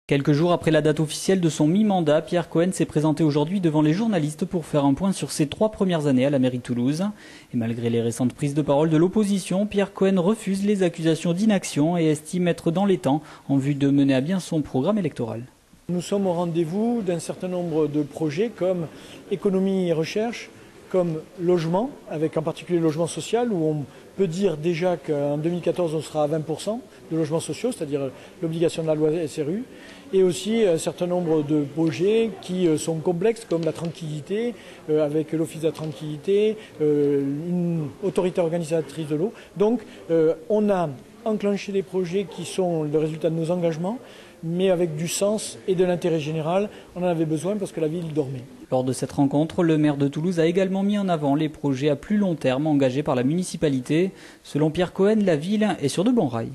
Quelques jours après la date officielle de son mi-mandat, Pierre Cohen s'est présenté aujourd'hui devant les journalistes pour faire un point sur ses 3 premières années à la mairie de Toulouse. Et malgré les récentes prises de parole de l'opposition, Pierre Cohen refuse les accusations d'inaction et estime être dans les temps en vue de mener à bien son programme électoral. Nous sommes au rendez-vous d'un certain nombre de projets comme économie et recherche, comme logement, avec en particulier le logement social, où on peut dire déjà qu'en 2014 on sera à 20% de logements sociaux, c'est-à-dire l'obligation de la loi SRU, et aussi un certain nombre de projets qui sont complexes, comme la tranquillité, avec l'Office de la tranquillité, une autorité organisatrice de l'eau. Donc on a enclenché des projets qui sont le résultat de nos engagements, mais avec du sens et de l'intérêt général. On en avait besoin parce que la ville dormait. Lors de cette rencontre, le maire de Toulouse a également mis en avant les projets à plus long terme engagés par la municipalité. Selon Pierre Cohen, la ville est sur de bons rails.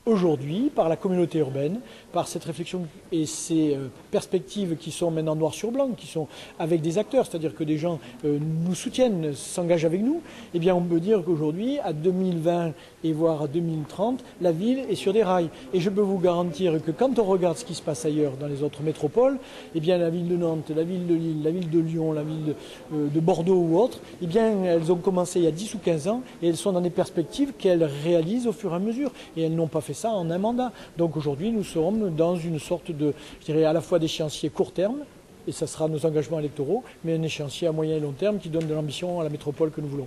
Aujourd'hui, par la communauté urbaine, par cette réflexion et ces perspectives qui sont maintenant noir sur blanc, qui sont avec des acteurs, c'est-à-dire que des gens nous soutiennent, s'engagent avec nous, eh bien on peut dire qu'aujourd'hui, à 2020 et voire à 2030, la ville est sur des rails. Et je peux vous garantir que quand on regarde ce qui se passe ailleurs dans les autres métropoles, eh bien la ville de Nantes, la ville de Lille, la ville de Lyon, la ville de Bordeaux ou autres, eh bien elles ont commencé il y a 10 ou 15 ans et elles sont dans des perspectives qu'elles réalisent au fur et à mesure. Et elles n'ont pas fait ça en un mandat. Donc aujourd'hui, nous sommes dans une sorte de, je dirais, à la fois d'échéancier court terme, et ça sera nos engagements électoraux, mais un échéancier à moyen et long terme qui donne de l'ambition à la métropole que nous voulons.